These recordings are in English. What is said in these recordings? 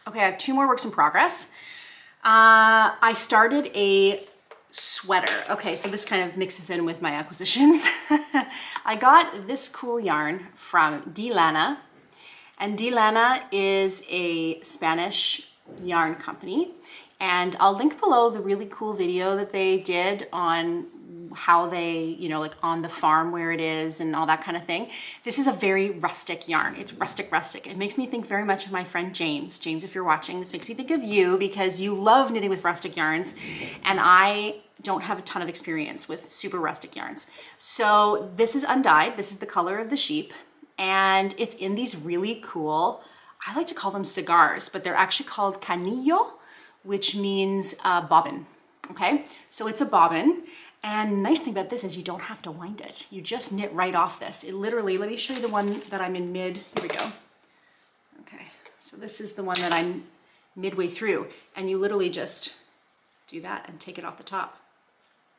Okay, I have 2 more works in progress. I started a sweater. Okay, so this kind of mixes in with my acquisitions. I got this cool yarn from Dlana, and Dlana is a Spanish yarn company, and I'll link below the really cool video that they did on how they, you know, like on the farm where it is and all that kind of thing. This is a very rustic yarn. It's rustic. It makes me think very much of my friend James. James, if you're watching, this makes me think of you because you love knitting with rustic yarns, and I don't have a ton of experience with super rustic yarns. So this is undyed. This is the color of the sheep, and it's in these really cool, I like to call them cigars, but they're actually called canillo, which means bobbin. Okay, so it's a bobbin. And nice thing about this is you don't have to wind it. You just knit right off this. It literally, let me show you the one that I'm in mid, here we go. Okay, so this is the one that I'm midway through, and you literally just do that and take it off the top,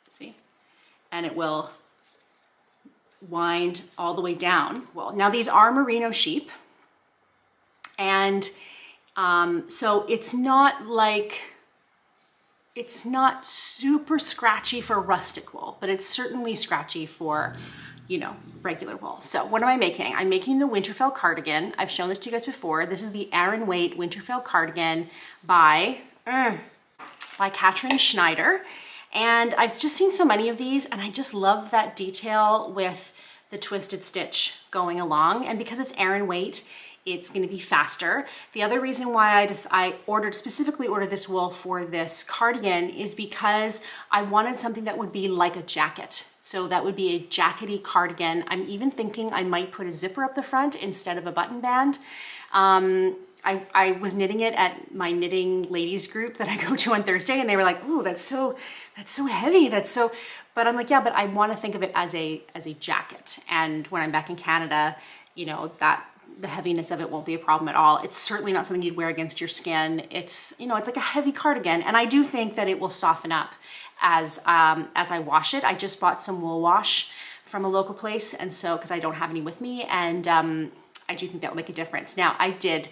see? And it will wind all the way down. Well, now these are merino sheep, and so it's not like, it's not super scratchy for rustic wool, but it's certainly scratchy for, you know, regular wool. So what am I making? I'm making the Winterfell Cardigan. I've shown this to you guys before. This is the Aran Weight Winterfell Cardigan by Katrin Schneider. And I've just seen so many of these, and I just love that detail with the twisted stitch going along. And because it's Aran Weight, it's going to be faster. The other reason why I specifically ordered this wool for this cardigan is because I wanted something that would be like a jacket. So that would be a jackety cardigan. I'm even thinking I might put a zipper up the front instead of a button band. I was knitting it at my knitting ladies group that I go to on Thursday, and they were like, "Ooh, that's so heavy. That's so," but I'm like, yeah, but I want to think of it as a jacket. And when I'm back in Canada, you know, that the heaviness of it won't be a problem at all. It's certainly not something you'd wear against your skin. It's, you know, it's like a heavy cardigan, and I do think that it will soften up as I wash it. I just bought some wool wash from a local place, and so, because I don't have any with me, and I do think that will make a difference. Now, I did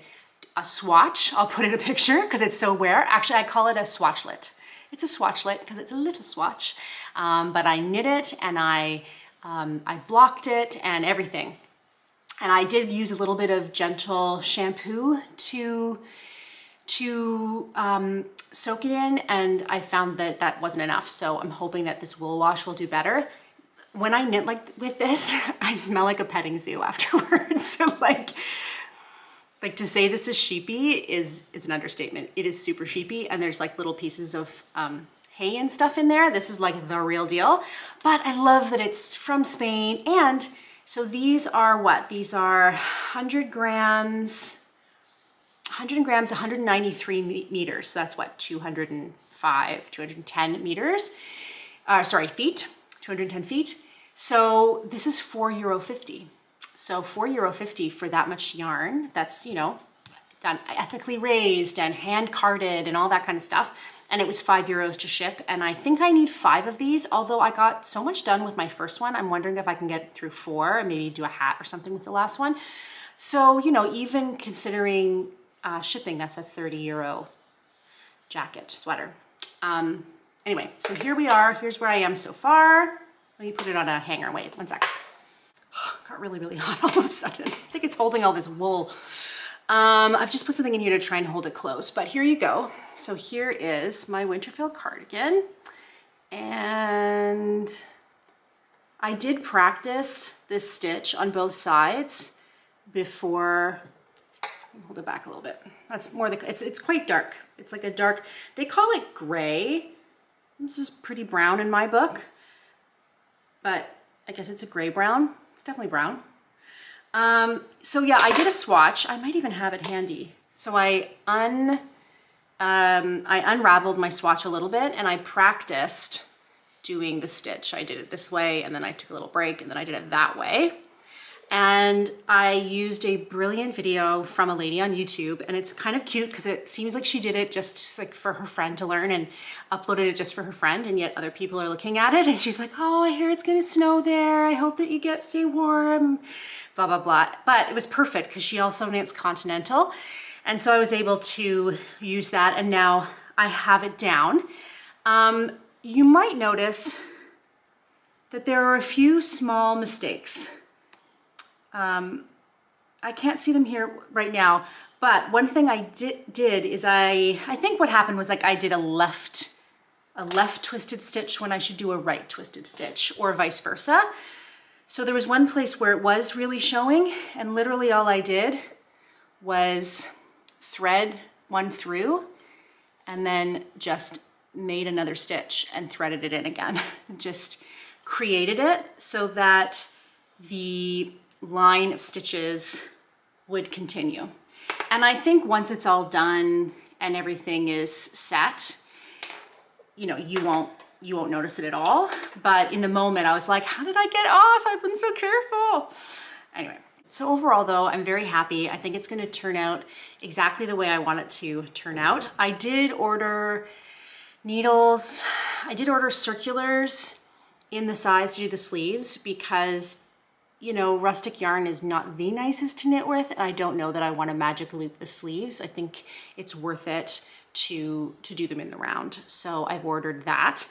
a swatch. I'll put in a picture because it's so rare. Actually, I call it a swatchlet. It's a swatchlet because it's a little swatch, but I knit it, and I blocked it and everything. And I did use a little bit of gentle shampoo to soak it in, and I found that that wasn't enough. So I'm hoping that this wool wash will do better. When I knit like with this, I smell like a petting zoo afterwards. So like to say this is sheepy is an understatement. It is super sheepy, and there's like little pieces of hay and stuff in there. This is like the real deal. But I love that it's from Spain, and so these are what? These are 100 grams, 193 meters. So that's what, 210 meters. Sorry, feet, 210 feet. So this is €4.50. So €4.50 for that much yarn. That's, you know, done ethically raised and hand carded and all that kind of stuff. And it was €5 to ship. And I think I need 5 of these, although I got so much done with my first one. I'm wondering if I can get through 4 and maybe do a hat or something with the last one. So, you know, even considering shipping, that's a €30 jacket, sweater. Anyway, so here we are. Here's where I am so far. Let me put it on a hanger. Wait, one sec. Got really, really hot all of a sudden. I think it's holding all this wool. I've just put something in here to try and hold it close, but here you go. So here is my Winterfell cardigan, and I did practice this stitch on both sides before. Hold it back a little bit. That's more the, it's quite dark. It's like a dark, they call it gray. This is pretty brown in my book, but I guess it's a gray brown. It's definitely brown. So yeah, I did a swatch. I might even have it handy. So I unraveled my swatch a little bit, and I practiced doing the stitch. I did it this way, and then I took a little break, and then I did it that way. And I used a brilliant video from a lady on YouTube, and it's kind of cute because it seems like she did it just like for her friend to learn and uploaded it just for her friend, and yet other people are looking at it, and she's like, "Oh, I hear it's gonna snow there. I hope that you stay warm, blah, blah, blah." But it was perfect because she also knits continental. And so I was able to use that, and now I have it down. You might notice that there are a few small mistakes. I can't see them here right now, but one thing I did is I think what happened was like I did a left twisted stitch when I should do a right twisted stitch, or vice versa. So there was one place where it was really showing, and literally all I did was thread one through and then just made another stitch and threaded it in again. Just created it so that the line of stitches would continue. And I think once it's all done and everything is set, you know, you won't notice it at all. But in the moment I was like, how did I get off? I've been so careful. Anyway, so overall though, I'm very happy. I think it's gonna turn out exactly the way I want it to turn out. I did order needles. I did order circulars in the sides to do the sleeves because, you know, rustic yarn is not the nicest to knit with, and I don't know that I want to magic loop the sleeves. I think it's worth it to do them in the round. So I've ordered that.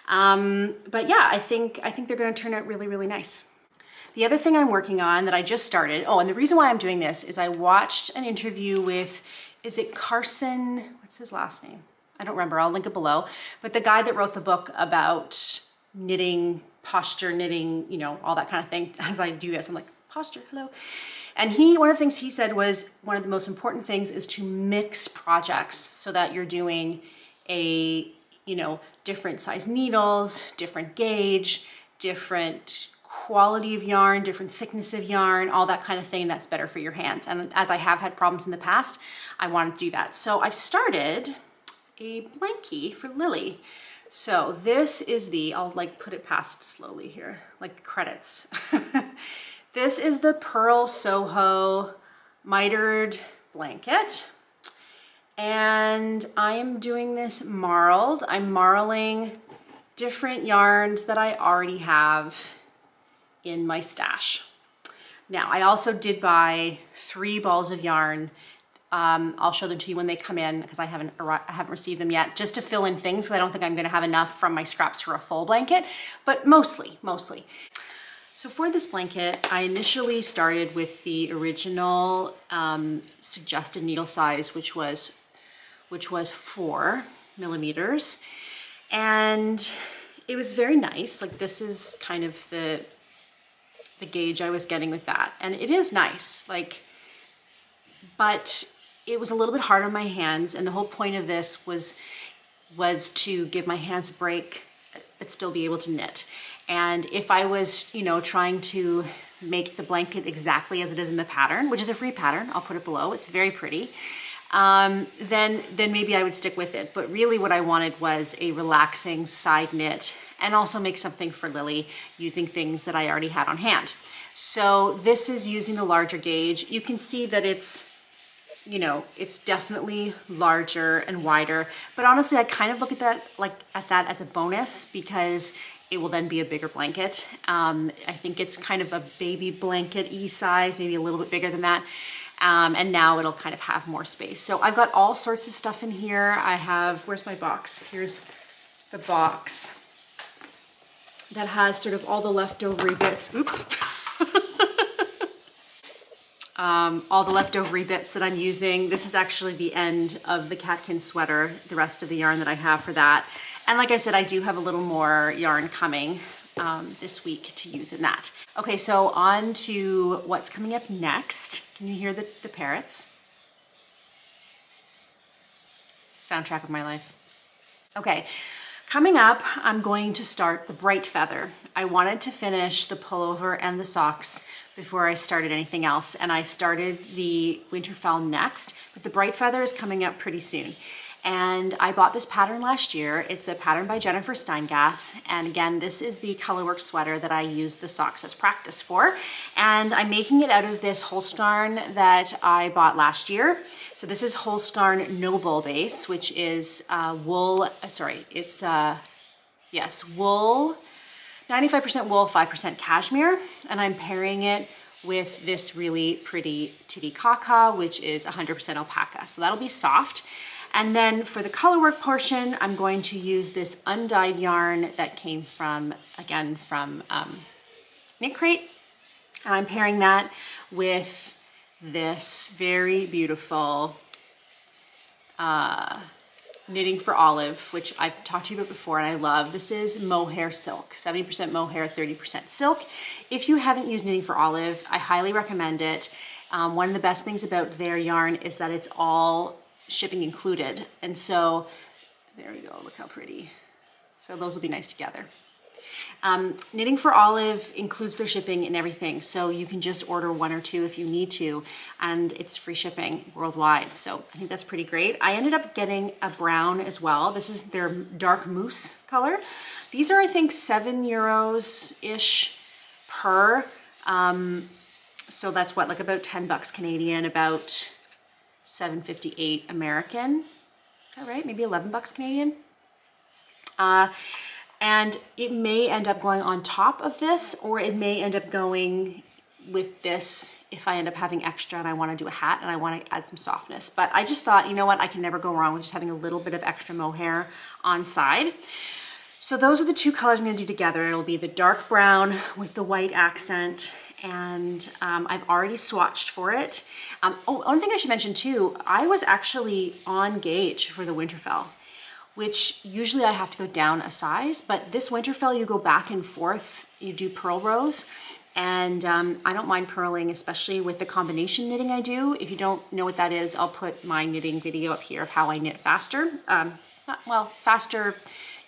But yeah, I think they're going to turn out really, really nice. The other thing I'm working on that I just started, oh, and the reason why I'm doing this is I watched an interview with, is it Carsen? What's his last name? I don't remember, I'll link it below. But the guy that wrote the book about knitting, posture knitting, you know, all that kind of thing. As I do this, I'm like, posture, hello. And one of the things he said was one of the most important things is to mix projects so that you're doing a, you know, different size needles, different gauge, different quality of yarn, different thickness of yarn, all that kind of thing that's better for your hands. And as I have had problems in the past, I want to do that. So I've started a blankie for Lily. So this is I'll like put it past slowly here, like credits. This is the Purl Soho Mitered blanket. And I'm doing this marled. I'm marling different yarns that I already have in my stash. Now, I also did buy 3 balls of yarn. I'll show them to you when they come in because I haven't received them yet, just to fill in things because I don't think I'm gonna have enough from my scraps for a full blanket, but mostly. So for this blanket, I initially started with the original suggested needle size, which was 4 millimeters. And it was very nice. Like this is kind of the gauge I was getting with that. And it is nice, like, but it was a little bit hard on my hands, and the whole point of this was to give my hands a break but still be able to knit. And if I was, you know, trying to make the blanket exactly as it is in the pattern, which is a free pattern, I'll put it below, it's very pretty, then maybe I would stick with it. But really what I wanted was a relaxing side knit and also make something for Lily using things that I already had on hand. So this is using the larger gauge. You can see that it's, you know, it's definitely larger and wider, but honestly, I kind of look at that as a bonus because it will then be a bigger blanket. I think it's kind of a baby blanket-y size, maybe a little bit bigger than that. And now it'll kind of have more space. So I've got all sorts of stuff in here. I have, where's my box? Here's the box that has sort of all the leftover bits. Oops. All the leftover bits that I'm using. This is actually the end of the catkin sweater, the rest of the yarn that I have for that. And like I said, I do have a little more yarn coming this week to use in that. Okay, so on to what's coming up next. Can you hear the parrots? Soundtrack of my life. Okay, coming up, I'm going to start the bright feather. I wanted to finish the pullover and the socks before I started anything else, and I started the Winterfell next, but the bright feather is coming up pretty soon. And I bought this pattern last year. It's a pattern by Jennifer Steingass. And again, this is the colorwork sweater that I used the socks as practice for. And I'm making it out of this Holskarn that I bought last year. So this is Holskarn No Bull Base, which is wool, yes, wool, 95% wool, 5% cashmere. And I'm pairing it with this really pretty titicaca, which is 100% alpaca. So that'll be soft. And then for the colorwork portion, I'm going to use this undyed yarn that came from, again, from Knit Crate. And I'm pairing that with this very beautiful Knitting for Olive, which I've talked to you about before and I love. This is mohair silk, 70% mohair, 30% silk. If you haven't used Knitting for Olive, I highly recommend it. One of the best things about their yarn is that it's all shipping included. And so there we go, look how pretty. So those will be nice together. Knitting for Olive includes their shipping and everything, so you can just order 1 or 2 if you need to, and it's free shipping worldwide. So I think that's pretty great. I ended up getting a brown as well. This is their dark mousse color. These are, I think, €7-ish per. So that's what, like about 10 bucks Canadian, about $7.58 American. Is that right? Maybe 11 bucks Canadian. And it may end up going on top of this, or it may end up going with this if I end up having extra and I want to do a hat and I want to add some softness. But I just thought, you know what, I can never go wrong with just having a little bit of extra mohair on side. So those are the 2 colors I'm going to do together. It'll be the dark brown with the white accent, and I've already swatched for it. One thing I should mention too, I was actually on gauge for the Winterfell, which usually I have to go down a size, but this Winterfell you go back and forth, you do purl rows, and I don't mind purling, especially with the combination knitting I do. If you don't know what that is, I'll put my knitting video up here of how I knit faster. Faster,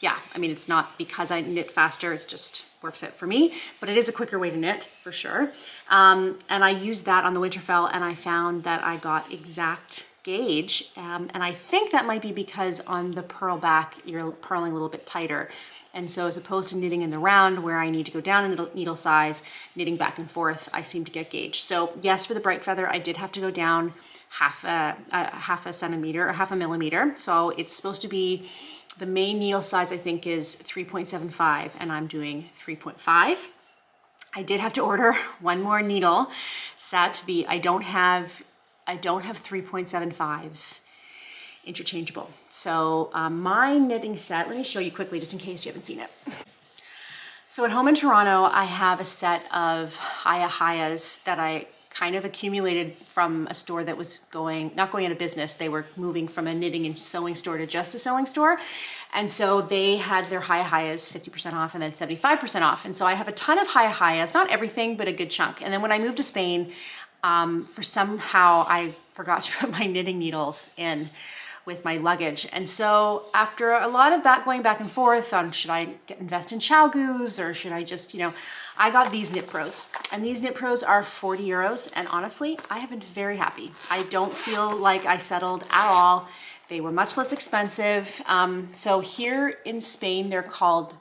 yeah, I mean, it's not because I knit faster, it's just works out for me, but it is a quicker way to knit for sure. And I used that on the Winterfell, and I found that I got exact gauge, and I think that might be because on the purl back you're purling a little bit tighter, and so as opposed to knitting in the round where I need to go down a needle size, knitting back and forth, I seem to get gauge. So yes, for the bright feather I did have to go down half a centimeter or half a millimeter. So it's supposed to be, the main needle size I think is 3.75, and I'm doing 3.5. I did have to order 1 more needle set. I don't have 3.75s interchangeable. So my knitting set, let me show you quickly just in case you haven't seen it. So at home in Toronto, I have a set of Hayas that I kind of accumulated from a store that was not going out of business. They were moving from a knitting and sewing store to just a sewing store. And so they had their Hayas 50% off and then 75% off. And so I have a ton of Hayas, not everything, but a good chunk. And then when I moved to Spain, for somehow I forgot to put my knitting needles in with my luggage. And so after a lot of going back and forth on should I invest in ChowGoos or should I just, I got these Knit Pros, and these Knit Pros are €40. And honestly, I have been very happy. I don't feel like I settled at all. They were much less expensive. So here in Spain, they're called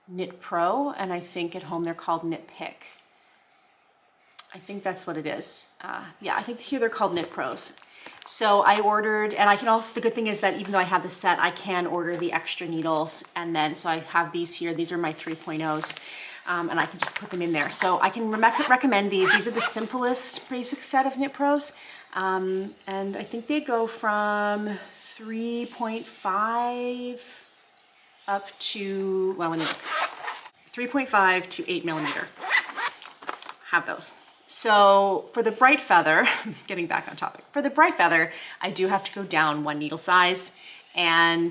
Knit Pro, and I think at home they're called Knit Pick. I think that's what it is. Yeah, I think here they're called Knit Pros. So I ordered, and I can also, the good thing is that even though I have the set, I can order the extra needles. And then, so I have these here. These are my 3.0s, and I can just put them in there. So I can recommend these. These are the simplest basic set of Knit Pros. And I think they go from 3.5 up to, well, let me look. 3.5 to 8 millimeter. Have those. So for the bright feather, getting back on topic, for the bright feather, I do have to go down 1 needle size, and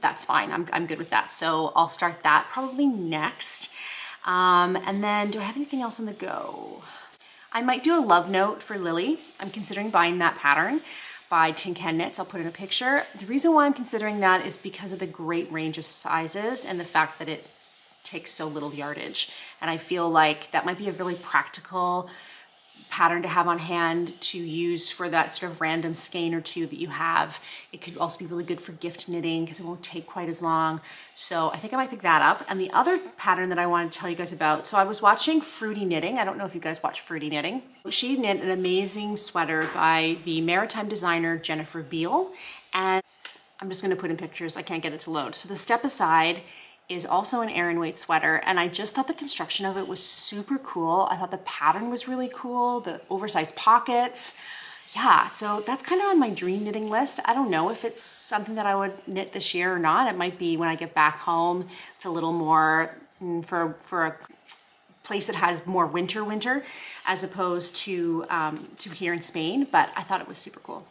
that's fine. I'm good with that. So I'll start that probably next. And then do I have anything else on the go? I might do a love note for Lily. I'm considering buying that pattern by Tin Can Knits. I'll put in a picture. The reason why I'm considering that is because of the great range of sizes and the fact that it takes so little yardage. And I feel like that might be a really practical pattern to have on hand to use for that sort of random skein or two that you have. It could also be really good for gift knitting because it won't take quite as long. So I think I might pick that up. And the other pattern that I wanted to tell you guys about, so I was watching Fruity Knitting. I don't know if you guys watch Fruity Knitting. She knit an amazing sweater by the maritime designer Jennifer Beal. And I'm just gonna put in pictures. I can't get it to load. So the Step Aside is also an Aran weight sweater, and I just thought the construction of it was super cool. I thought the pattern was really cool, the oversized pockets. Yeah, so that's kind of on my dream knitting list. I don't know if it's something that I would knit this year or not. It might be when I get back home. It's a little more for a place that has more winter as opposed to here in Spain, but I thought it was super cool.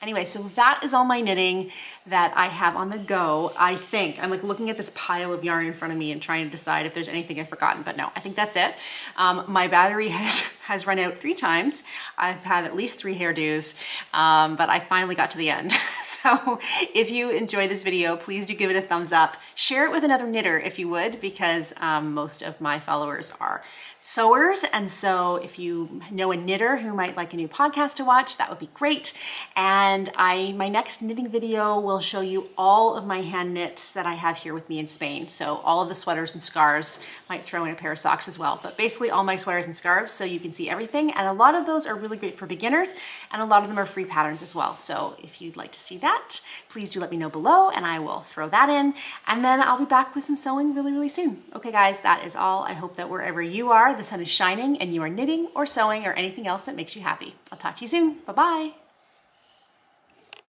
Anyway, so that is all my knitting that I have on the go. I think I'm like looking at this pile of yarn in front of me and trying to decide if there's anything I've forgotten, but no, I think that's it. My battery has run out 3 times. I've had at least 3 hairdos, but I finally got to the end. So if you enjoyed this video, please do give it a thumbs up. Share it with another knitter if you would, because most of my followers are sewers. And so if you know a knitter who might like a new podcast to watch, that would be great. And my next knitting video will show you all of my hand knits that I have here with me in Spain. So all of the sweaters and scarves, might throw in a pair of socks as well, but basically all my sweaters and scarves, so you can see everything. And a lot of those are really great for beginners, and a lot of them are free patterns as well. So if you'd like to see that, please do let me know below and I will throw that in. And then I'll be back with some sewing really, really soon. Okay guys, that is all. I hope that wherever you are, the sun is shining and you are knitting or sewing or anything else that makes you happy. I'll talk to you soon. Bye-bye.